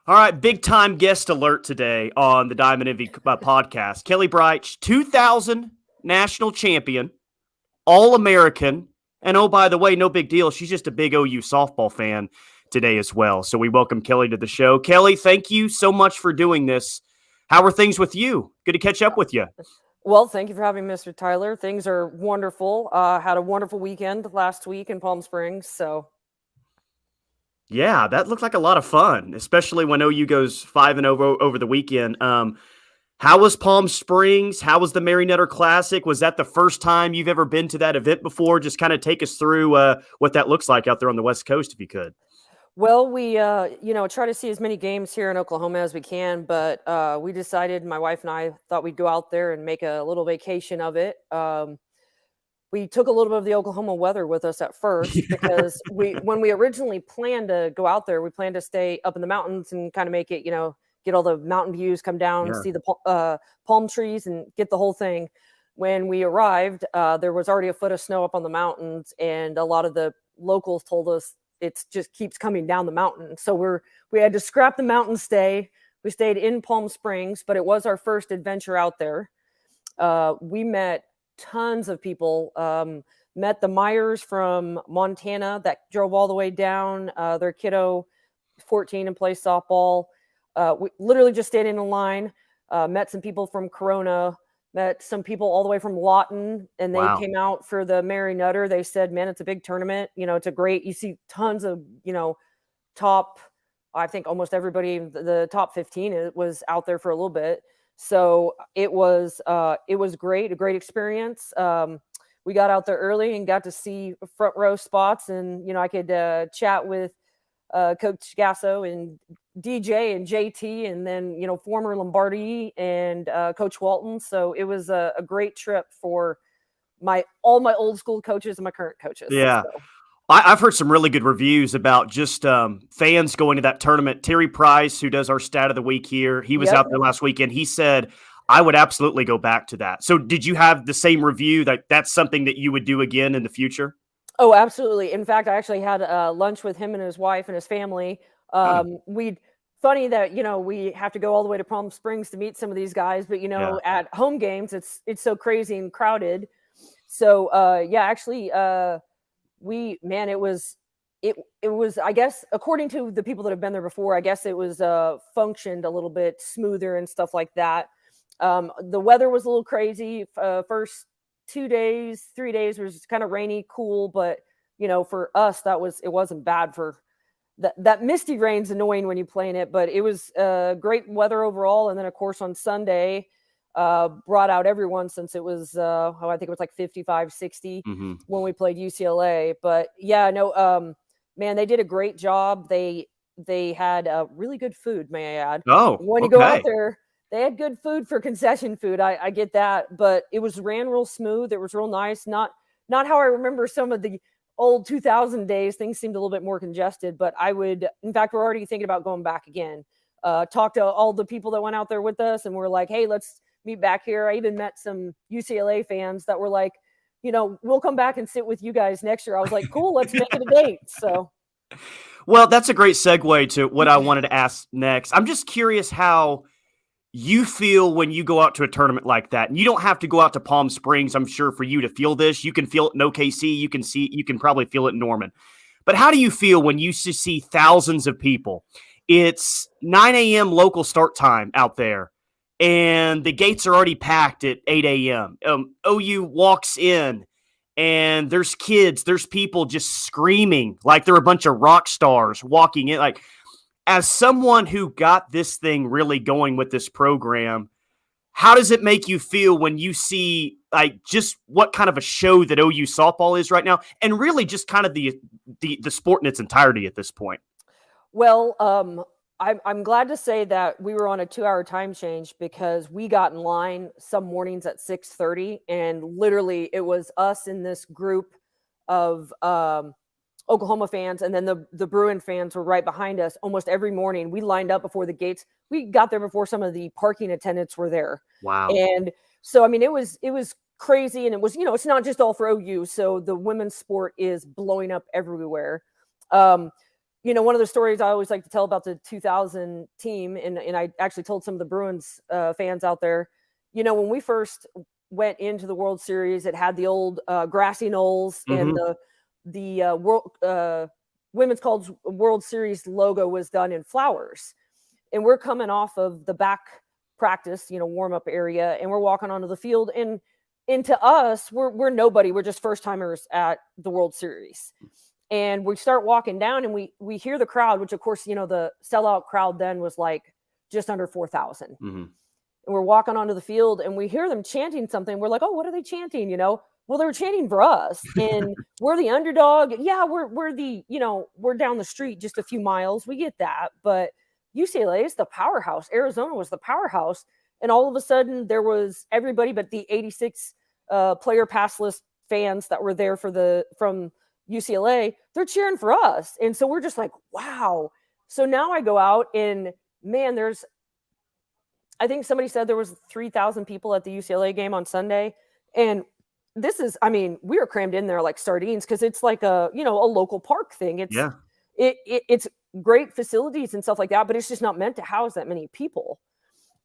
All right, big time guest alert today on the Diamond Envy podcast. Kelli Braitsch, 2000 national champion, All American, and oh, by the way, no big deal. She's just a big OU softball fan today as well. So we welcome Kelli to the show. Kelli, thank you so much for doing this. How are things with you? Good to catch up with you. Well, thank you for having me, Mr. Tyler. Things are wonderful. Had a wonderful weekend last week in Palm Springs. Yeah, that looked like a lot of fun, especially when OU goes 5-0 over the weekend. How was Palm Springs? How was the Mary Nutter Classic? Was that the first time you've ever been to that event before? Just kind of take us through what that looks like out there on the West Coast, if you could. Well, we try to see as many games here in Oklahoma as we can, but we decided, my wife and I thought we'd go out there and make a little vacation of it. We took a little bit of the Oklahoma weather with us at first because when we originally planned to go out there, we planned to stay up in the mountains and kind of make it, get all the mountain views, come down, see the palm trees and get the whole thing. When we arrived, there was already a foot of snow up on the mountains, and a lot of the locals told us it just keeps coming down the mountain. So we had to scrap the mountain stay. We stayed in Palm Springs, but it was our first adventure out there. We met tons of people. Met the Myers from Montana that drove all the way down. Their kiddo, 14, and plays softball. We literally just stayed in a line. Met some people from Corona. Met some people all the way from Lawton, and they came out for the Mary Nutter. They said, man, it's a big tournament. It's a great, you see tons of, top, I think almost everybody, the top 15 was out there for a little bit. So it was great, a great experience. We got out there early and got to see front row spots, and, I could chat with Coach Gasso and DJ and JT, and then, former Lombardi and Coach Walton. So it was a great trip for all my old school coaches and my current coaches. Yeah. So. I've heard some really good reviews about just fans going to that tournament. Terry Price, who does our stat of the week here, he was out there last weekend. He said, I would absolutely go back to that. So did you have the same review that that's something that you would do again in the future? Oh, absolutely. In fact, I actually had lunch with him and his wife and his family. Funny that, we have to go all the way to Palm Springs to meet some of these guys, but, at home games, it's so crazy and crowded. So, actually, it was, I guess, according to the people that have been there before, I guess it was functioned a little bit smoother and stuff like that. The weather was a little crazy. First 3 days was kind of rainy, cool, but for us, it wasn't bad. For that misty rain's annoying when you play in it, but it was great weather overall. And then of course on Sunday, brought out everyone, since it was I think it was like 55, 60 when we played UCLA. But man, they did a great job. They had really good food, may I add. When you go out there, they had good food for concession food. I get that, but it ran real smooth. It was real nice. Not how I remember some of the old 2000 days. Things seemed a little bit more congested, but in fact, we're already thinking about going back again. Talked to all the people that went out there with us, and we're like, hey, let's meet back here. I even met some UCLA fans that were like, we'll come back and sit with you guys next year. I was like, cool, let's make it a date. So. Well, that's a great segue to what I wanted to ask next. I'm just curious how you feel when you go out to a tournament like that. And you don't have to go out to Palm Springs, I'm sure, for you to feel this. You can feel it in OKC. You can probably feel it in Norman. But how do you feel when you see thousands of people? It's 9 a.m. local start time out there, and the gates are already packed at 8 a.m. OU walks in, and there's kids, there's people just screaming like they're a bunch of rock stars walking in. Like, as someone who got this thing really going with this program, how does it make you feel when you see like just what kind of a show that OU softball is right now, and really just kind of the sport in its entirety at this point? Well, I'm glad to say that we were on a 2-hour time change, because we got in line some mornings at 6:30, and literally it was us in this group of Oklahoma fans, and then the Bruin fans were right behind us almost every morning. We lined up before the gates. We got there before some of the parking attendants were there. Wow. And so, I mean, it was crazy, and it was, it's not just all for OU. So the women's sport is blowing up everywhere. one of the stories I always like to tell about the 2000 team, and I actually told some of the Bruins fans out there, when we first went into the World Series, it had the old grassy knolls, and the world women's called World Series logo was done in flowers. And we're coming off of the back practice, warm up area, and we're walking onto the field, and to us, we're nobody. We're just first timers at the World Series. And we start walking down, and we hear the crowd, which of course, the sellout crowd then was like just under 4,000. Mm-hmm. And we're walking onto the field, and we hear them chanting something. We're like, oh, what are they chanting? Well, they were chanting for us, and we're the underdog. Yeah, we're the, we're down the street just a few miles. We get that, but UCLA is the powerhouse. Arizona was the powerhouse, and all of a sudden there was everybody but the 86 player pass list fans that were there from UCLA. They're cheering for us, and so we're just like, wow. So now I go out, and man, I think somebody said there was 3,000 people at the UCLA game on Sunday, and we were crammed in there like sardines because it's like a local park thing. It's great facilities and stuff like that, but it's just not meant to house that many people.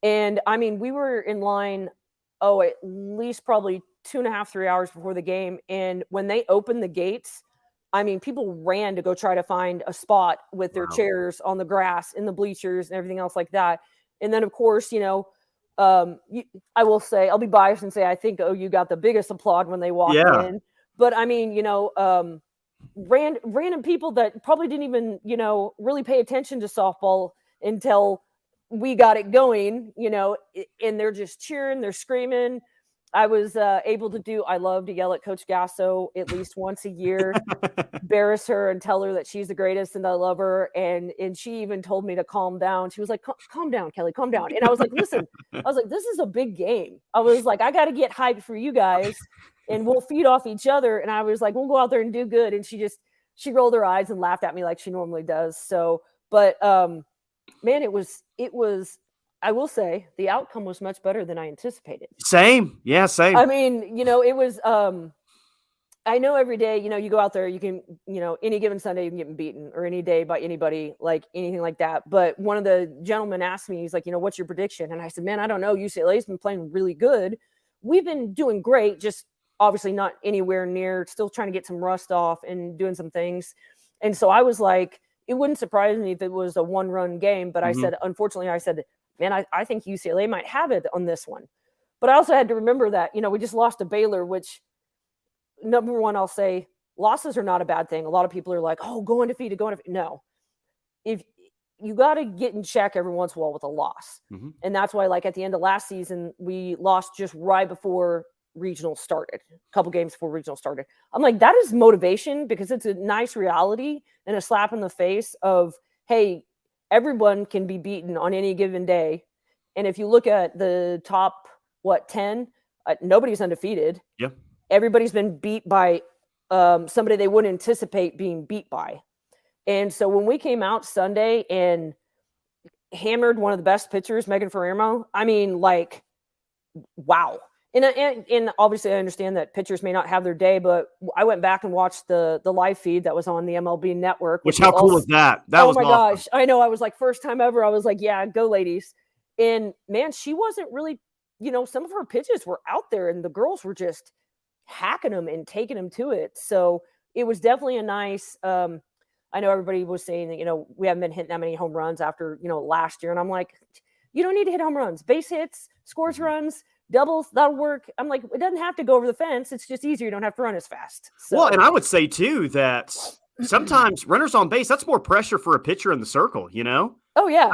And we were in line, at least probably 2.5, 3 hours before the game. And when they opened the gates, people ran to go try to find a spot with their chairs on the grass in the bleachers and everything else like that. And then of course, I will say, I'll be biased and say, I think OU got the biggest applaud when they walked in, but random people that probably didn't even, really pay attention to softball until we got it going, and they're just cheering, they're screaming. I was able to I love to yell at Coach Gasso at least once a year, embarrass her and tell her that she's the greatest and I love her. And she even told me to calm down. She was like, calm down, Kelly, calm down. And I was like, listen, this is a big game. I was like, I got to get hyped for you guys and we'll feed off each other. And I was like, we'll go out there and do good. And she rolled her eyes and laughed at me like she normally does. So, but man, it was, I will say the outcome was much better than I anticipated. Same. Yeah, same. It was, I know every day, you go out there, you can, any given Sunday you can get beaten, or any day by anybody, like anything like that. But one of the gentlemen asked me, he's like, what's your prediction? And I said, man, I don't know. UCLA's been playing really good. We've been doing great, just obviously not anywhere near, still trying to get some rust off and doing some things. And so I was like, it wouldn't surprise me if it was a 1-run game. But I said, unfortunately, man, I think UCLA might have it on this one. But I also had to remember that, we just lost to Baylor, which, number one, I'll say losses are not a bad thing. A lot of people are like, oh, go undefeated. No. If you got to get in check every once in a while with a loss. And that's why, like, at the end of last season, we lost just right before regional started, a couple games before regional started. I'm like, that is motivation, because it's a nice reality and a slap in the face of, hey, everyone can be beaten on any given day. And if you look at the top, 10, nobody's undefeated. Yeah. Everybody's been beat by somebody they wouldn't anticipate being beat by. And so when we came out Sunday and hammered one of the best pitchers, Megan Ferrero, wow. And obviously I understand that pitchers may not have their day, but I went back and watched the live feed that was on the MLB network. Which, how cool was that? That was awesome. Gosh. I know. I was like, first time ever. I was like, yeah, go ladies. And man, she wasn't really, some of her pitches were out there and the girls were just hacking them and taking them to it. So it was definitely a nice, I know everybody was saying that, we haven't been hitting that many home runs after, last year. And I'm like, you don't need to hit home runs, base hits, scores runs, doubles, that'll work. I'm like, it doesn't have to go over the fence. It's just easier. You don't have to run as fast. So. Well, and I would say too that sometimes runners on base, that's more pressure for a pitcher in the circle, Oh yeah.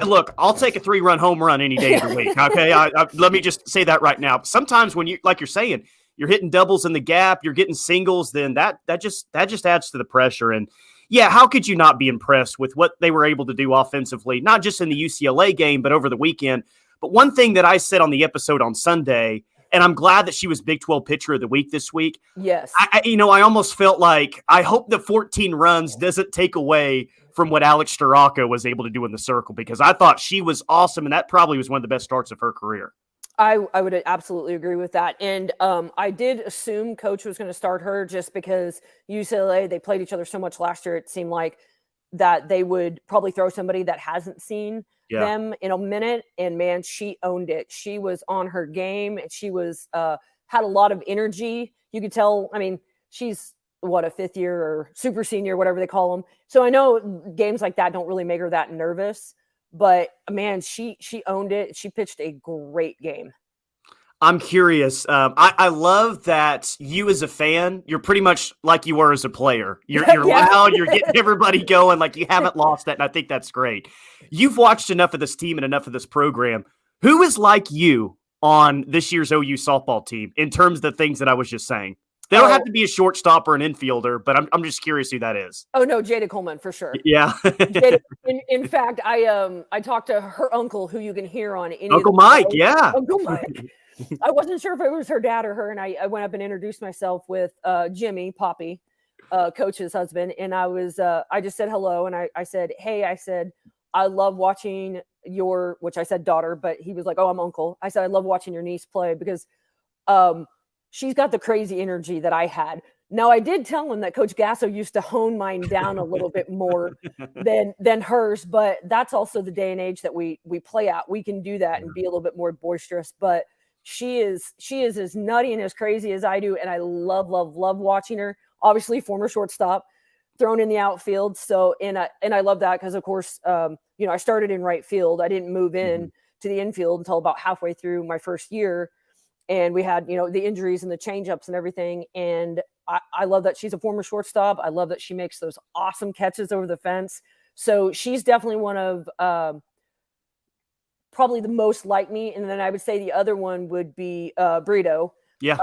Look, I'll take a 3-run home run any day of the week. Okay. Let me just say that right now. Sometimes when you, like you're saying, you're hitting doubles in the gap, you're getting singles, then that just adds to the pressure. And yeah, how could you not be impressed with what they were able to do offensively, not just in the UCLA game, but over the weekend? But one thing that I said on the episode on Sunday, and I'm glad that she was Big 12 Pitcher of the Week this week. Yes. I almost felt like I hope the 14 runs doesn't take away from what Alex Staraka was able to do in the circle, because I thought she was awesome, and that probably was one of the best starts of her career. I would absolutely agree with that. And I did assume Coach was going to start her just because UCLA, they played each other so much last year. It seemed like that they would probably throw somebody that hasn't seen them in a minute. And man, she owned it. She was on her game, and she was had a lot of energy. You could tell. I mean, she's a fifth year or super senior, whatever they call them. So I know games like that don't really make her that nervous. But man, she owned it. She pitched a great game. I'm curious. I love that you as a fan, you're pretty much like you were as a player. You're loud, you're getting everybody going, like you haven't lost that, and I think that's great. You've watched enough of this team and enough of this program. Who is like you on this year's OU softball team in terms of the things that I was just saying? They don't have to be a shortstop or an infielder, but I'm just curious who that is. Oh no, Jada Coleman for sure. Yeah. In fact, I talked to her uncle, who you can hear on Uncle Mike. Yeah, Uncle Mike. I wasn't sure if it was her dad or her, and I went up and introduced myself with Jimmy Poppy, Coach's husband, and I just said hello, and I said, hey, I said, I love watching which I said daughter, but he was like, oh, I'm uncle. I said, I love watching your niece play because she's got the crazy energy that I had. Now, I did tell him that Coach Gasso used to hone mine down a little bit more than hers, but that's also the day and age that we play at. We can do that and be a little bit more boisterous, but she is as nutty and as crazy as I do, and I love watching her. Obviously, former shortstop, thrown in the outfield. So, and I love that because, of course, I started in right field. I didn't move in to the infield until about halfway through my first year, and we had the injuries and the changeups and everything. And I love that she's a former shortstop. I love that she makes those awesome catches over the fence. So she's definitely one of probably the most like me. And then I would say the other one would be Brito. Yeah.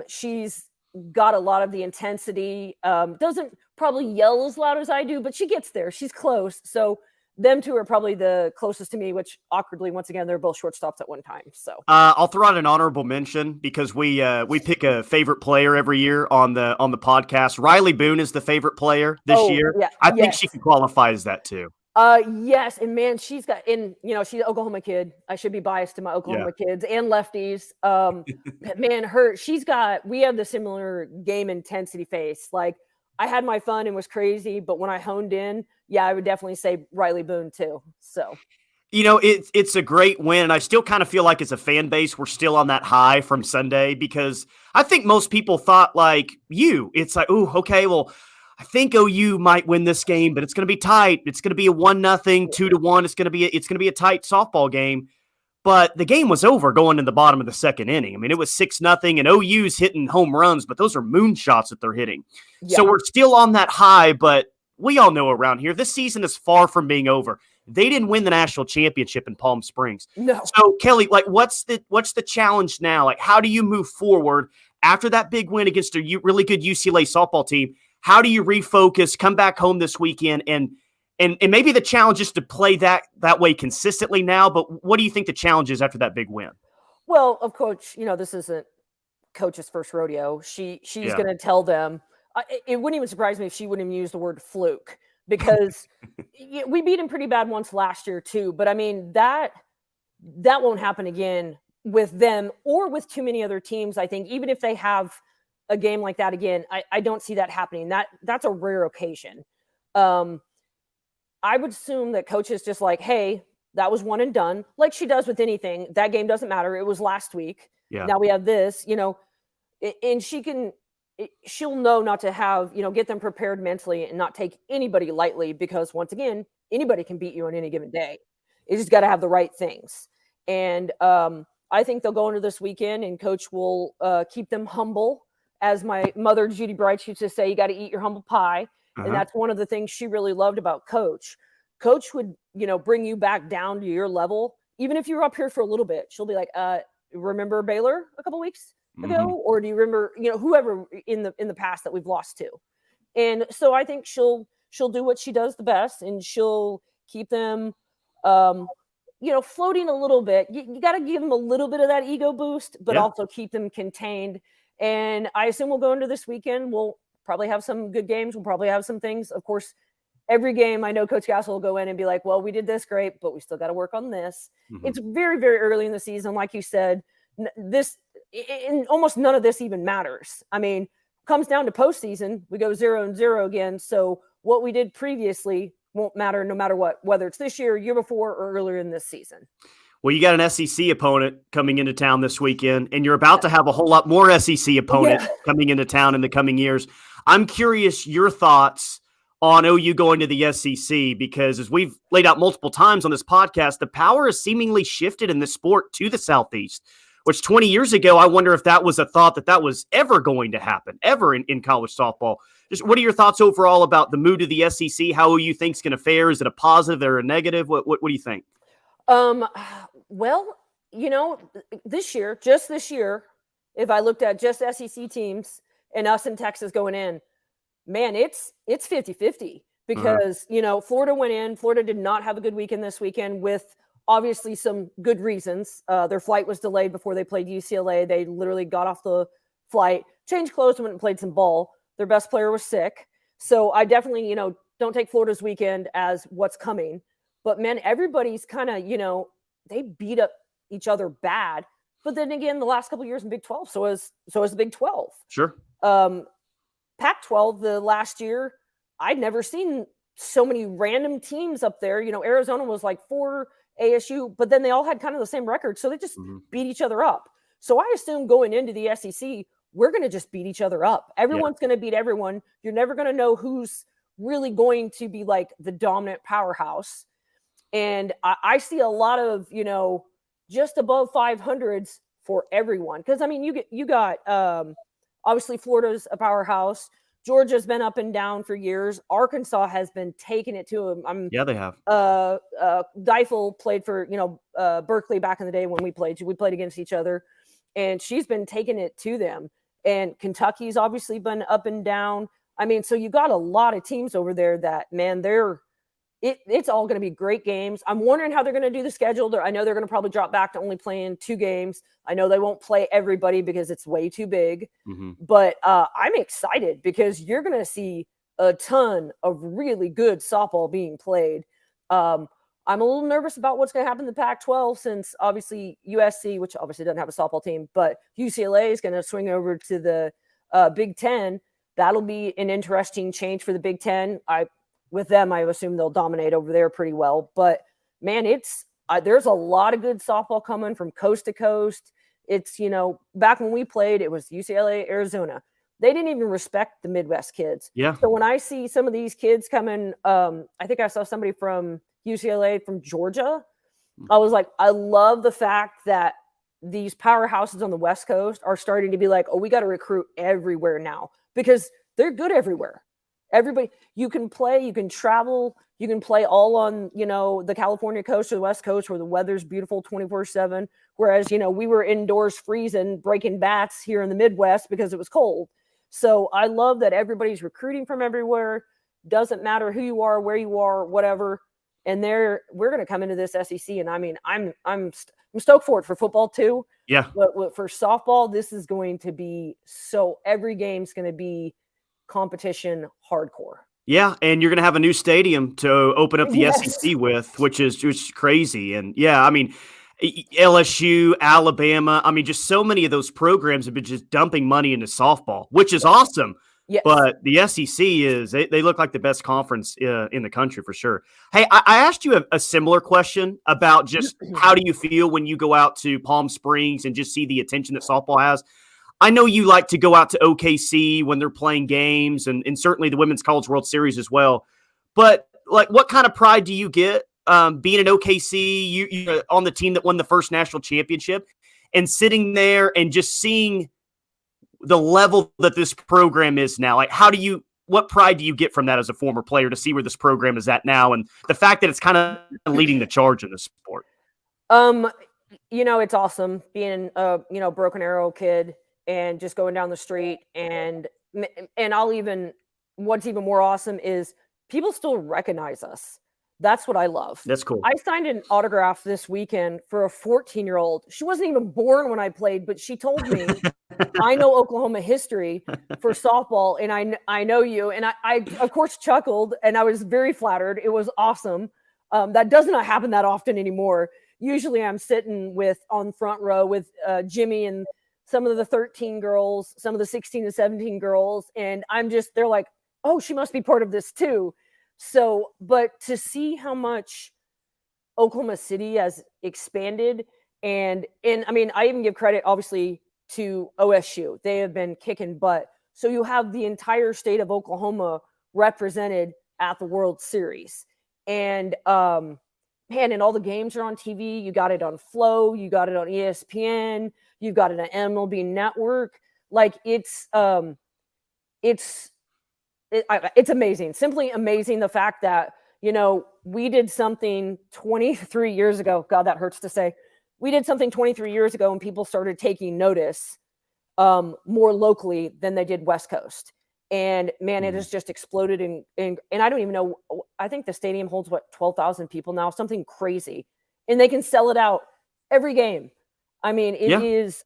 She's got a lot of the intensity, doesn't probably yell as loud as I do, but she gets there. She's close. So them two are probably the closest to me, which awkwardly, once again, they're both shortstops at one time. So I'll throw out an honorable mention because we pick a favorite player every year on the podcast. Riley Boone is the favorite player this year. Yeah, I think she can qualify as that too. Yes, and man, she's got she's an Oklahoma kid. I should be biased to my Oklahoma kids and lefties. Man, we have the similar game intensity face. Like I had my fun and was crazy, but when I honed in, I would definitely say Riley Boone too. So it's a great win. And I still kind of feel like as a fan base, we're still on that high from Sunday because I think most people thought like it's like, oh, okay, well, I think OU might win this game, but it's going to be tight. It's going to be a 1-0, 2-1. It's going to be a tight softball game. But the game was over going in the bottom of the second inning. I mean, it was 6-0, and OU's hitting home runs, but those are moonshots that they're hitting. Yeah. So we're still on that high, but we all know around here, this season is far from being over. They didn't win the national championship in Palm Springs. No. So, Kelly, like, what's the challenge now? Like, how do you move forward after that big win against a really good UCLA softball team? How do you refocus, come back home this weekend, and maybe the challenge is to play that way consistently now, but what do you think the challenge is after that big win? Well, of course, this isn't Coach's first rodeo. She's going to tell them. It wouldn't even surprise me if she wouldn't even use the word fluke because we beat him pretty bad once last year too. But I mean, that won't happen again with them or with too many other teams. I think even if they have a game like that again, I don't see that happening. That's a rare occasion. I would assume that Coach is just like, hey, that was one and done, like she does with anything. That game doesn't matter. It was last week. Yeah. Now we have this, and she'll know not to have, get them prepared mentally and not take anybody lightly because once again, anybody can beat you on any given day. You just got to have the right things. And I think they'll go into this weekend and Coach will keep them humble. As my mother, Judy Braitsch, used to say, you got to eat your humble pie. And that's one of the things she really loved about Coach. Coach would, bring you back down to your level. Even if you were up here for a little bit, she'll be like, remember Baylor a couple weeks ago? Or do you remember, whoever in the past that we've lost to? And so I think she'll do what she does the best and she'll keep them, floating a little bit. You got to give them a little bit of that ego boost, but also keep them contained. And I assume we'll go into this weekend. We'll probably have some good games. We'll probably have some things. Of course, every game I know Coach Gassel will go in and be like, well, we did this great, but we still got to work on this. It's very, very early in the season. Like you said, almost none of this even matters. I mean, comes down to postseason, we go 0-0 again. So what we did previously won't matter no matter what, whether it's this year, year before, or earlier in this season. Well, you got an SEC opponent coming into town this weekend, and you're about to have a whole lot more SEC opponents coming into town in the coming years. I'm curious your thoughts on OU going to the SEC, because as we've laid out multiple times on this podcast, the power has seemingly shifted in the sport to the Southeast, which 20 years ago, I wonder if that was a thought that was ever going to happen, ever in college softball. Just what are your thoughts overall about the move to the SEC? How OU thinks going to fare? Is it a positive or a negative? What do you think? Well, just this year, if I looked at just SEC teams and us in Texas going in, man, it's 50-50 because, Florida went in. Florida did not have a good weekend this weekend with obviously some good reasons. Their flight was delayed before they played UCLA. They literally got off the flight, changed clothes, went and played some ball. Their best player was sick. So I definitely, don't take Florida's weekend as what's coming. But, man, everybody's kind of, they beat up each other bad. But then again, the last couple of years in Big 12, so is the Big 12. Sure. Pac-12, the last year, I'd never seen so many random teams up there. Arizona was like 4, ASU, but then they all had kind of the same record. So they just beat each other up. So I assume going into the SEC, we're going to just beat each other up. Everyone's going to beat everyone. You're never going to know who's really going to be like the dominant powerhouse. And I see a lot of, just above 500s for everyone. Because, you got obviously Florida's a powerhouse. Georgia's been up and down for years. Arkansas has been taking it to them. Yeah, they have. Deifel played for, Berkeley back in the day when we played. We played against each other. And she's been taking it to them. And Kentucky's obviously been up and down. So you got a lot of teams over there that, man, it's all going to be great games. I'm wondering how they're going to do the schedule. I know they're going to probably drop back to only playing 2 games. I know they won't play everybody because it's way too big. But I'm excited because you're going to see a ton of really good softball being played. I'm a little nervous about what's going to happen in the Pac-12 since obviously USC, which obviously doesn't have a softball team, but UCLA is going to swing over to the Big Ten. That'll be an interesting change for the Big Ten. With them, I assume they'll dominate over there pretty well. But, man, there's a lot of good softball coming from coast to coast. It's, back when we played, it was UCLA, Arizona. They didn't even respect the Midwest kids. Yeah. So when I see some of these kids coming, I think I saw somebody from UCLA from Georgia. I was like, I love the fact that these powerhouses on the West Coast are starting to be like, oh, we got to recruit everywhere now because they're good everywhere. Everybody, you can play, you can travel, you can play all on, the California coast or the West Coast where the weather's beautiful 24/7. Whereas, we were indoors freezing, breaking bats here in the Midwest because it was cold. So I love that everybody's recruiting from everywhere. Doesn't matter who you are, where you are, whatever. And we're going to come into this SEC. And I'm stoked for it for football too. Yeah. But for softball, this is going to be every game's going to be competition hardcore. Yeah, and you're going to have a new stadium to open up the SEC with, which is just crazy. And yeah, LSU, Alabama, just so many of those programs have been just dumping money into softball, which is awesome. Yes. But the SEC they look like the best conference in the country for sure. Hey, I asked you a similar question about just how do you feel when you go out to Palm Springs and just see the attention that softball has. I know you like to go out to OKC when they're playing games and certainly the Women's College World Series as well. But like, what kind of pride do you get being in OKC, you on the team that won the first national championship and sitting there and just seeing the level that this program is now? Like, what pride do you get from that as a former player to see where this program is at now and the fact that it's kind of leading the charge in this sport? It's awesome being a, Broken Arrow kid and just going down the street and what's even more awesome is people still recognize us. That's what I love. That's cool. I signed an autograph this weekend for a 14-year-old. She wasn't even born when I played, but she told me, I know Oklahoma history for softball, and I know you. And I of course, chuckled, and I was very flattered. It was awesome. That does not happen that often anymore. Usually I'm sitting on front row with Jimmy and some of the 13 girls, some of the 16 and 17 girls. And they're like, oh, she must be part of this too. So, but to see how much Oklahoma City has expanded, and I mean, I even give credit obviously to OSU. They have been kicking butt. So you have the entire state of Oklahoma represented at the World Series. And man, and all the games are on TV. You got it on Flow, you got it on ESPN, you've got it on MLB Network. Like it's amazing, simply amazing. The fact that, we did something 23 years ago. God, that hurts to say. We did something 23 years ago and people started taking notice more locally than they did West Coast. And man, it has just exploded. And I don't even know. I think the stadium holds 12,000 people now, something crazy. And they can sell it out every game. I mean, it is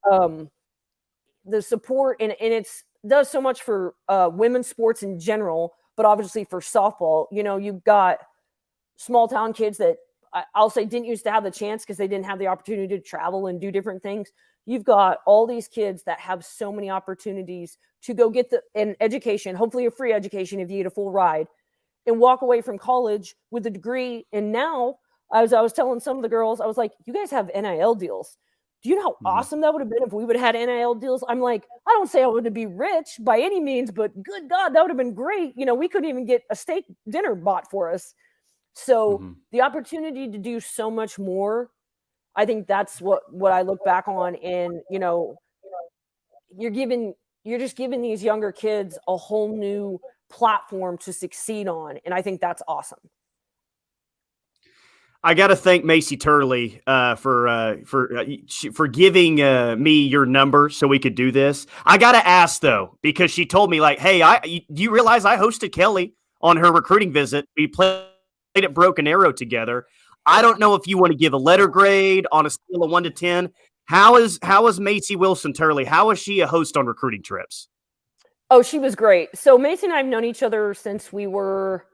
the support, and it's does so much for women's sports in general, but obviously for softball, you've got small town kids that I'll say didn't used to have the chance because they didn't have the opportunity to travel and do different things. You've got all these kids that have so many opportunities to go get an education, hopefully a free education if you get a full ride, and walk away from college with a degree. And now, as I was telling some of the girls, I was like, you guys have NIL deals. Do you know how awesome that would have been if we would have had NIL deals? I'm like, I don't say I would be rich by any means, but good God, that would have been great. We couldn't even get a steak dinner bought for us. So the opportunity to do so much more, I think that's what I look back on. And, you're just giving these younger kids a whole new platform to succeed on. And I think that's awesome. I got to thank Macy Turley for giving me your number so we could do this. I got to ask though, because she told me like, "Hey, do you realize I hosted Kelli on her recruiting visit? We played at Broken Arrow together. I don't know if you want to give a letter grade on a scale of 1 to 10. How is Macy Wilson Turley? How is she a host on recruiting trips?" Oh, she was great. So Macy and I have known each other since we were,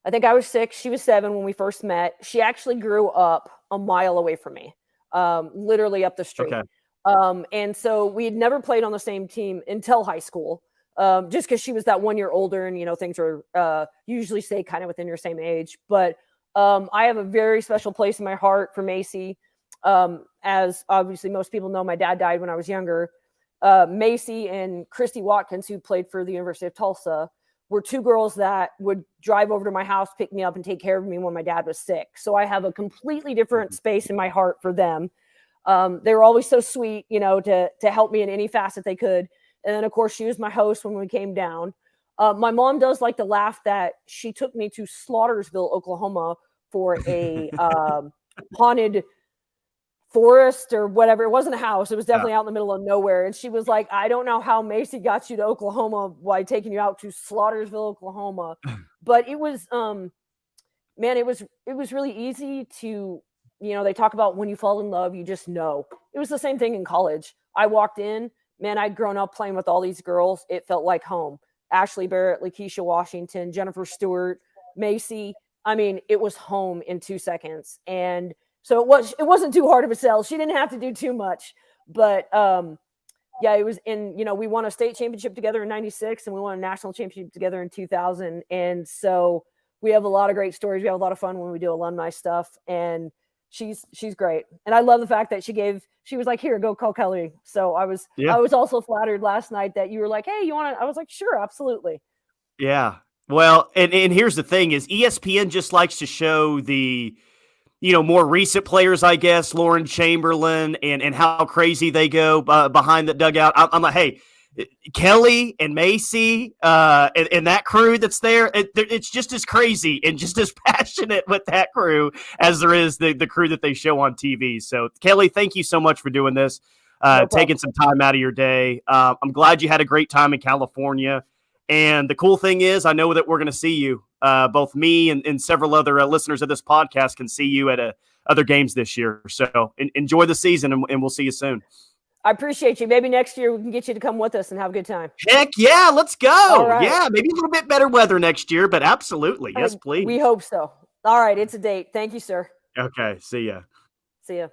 I think I was 6, she was 7 when we first met. She actually grew up a mile away from me, literally up the street. Okay. And so we had never played on the same team until high school, just because she was that 1 year older, and things are usually stay kind of within your same age. But I have a very special place in my heart for Macy. As obviously most people know, my dad died when I was younger. Macy and Christy Watkins, who played for the University of Tulsa, were 2 girls that would drive over to my house, pick me up, and take care of me when my dad was sick. So I have a completely different space in my heart for them. They were always so sweet, to help me in any facet they could. And then, of course, she was my host when we came down. My mom does like to laugh that she took me to Slaughtersville, Oklahoma for a haunted forest or whatever. It wasn't a house. It was definitely out in the middle of nowhere. And she was like, I don't know how Macy got you to Oklahoma by taking you out to Slaughtersville, Oklahoma. But it was, man, it was really easy to, they talk about when you fall in love, you just know. It was the same thing in college. I walked in, man, I'd grown up playing with all these girls. It felt like home. Ashley Barrett, Lakeisha Washington, Jennifer Stewart, Macy. I mean, it was home in 2 seconds. And so it wasn't too hard of a sell. She didn't have to do too much, but it was we won a state championship together in 96 and we won a national championship together in 2000. And so we have a lot of great stories. We have a lot of fun when we do alumni stuff, and she's great. And I love the fact that she was like, here, go call Kelli. So I was also flattered last night that you were like, hey, you want to, I was like, sure, absolutely. Yeah. Well, and here's the thing is ESPN just likes to show the, more recent players, I guess, Lauren Chamberlain and how crazy they go behind the dugout. I'm like, hey, Kelli and Macy and that crew that's there, it's just as crazy and just as passionate with that crew as there is the crew that they show on TV. So, Kelli, thank you so much for doing this, taking some time out of your day. I'm glad you had a great time in California. And the cool thing is, I know that we're going to see you. Both me and several other listeners of this podcast can see you at other games this year. So enjoy the season, and we'll see you soon. I appreciate you. Maybe next year we can get you to come with us and have a good time. Heck yeah, let's go. All right. Yeah, maybe a little bit better weather next year, but absolutely. Yes, please. We hope so. All right, it's a date. Thank you, sir. Okay, see ya. See ya.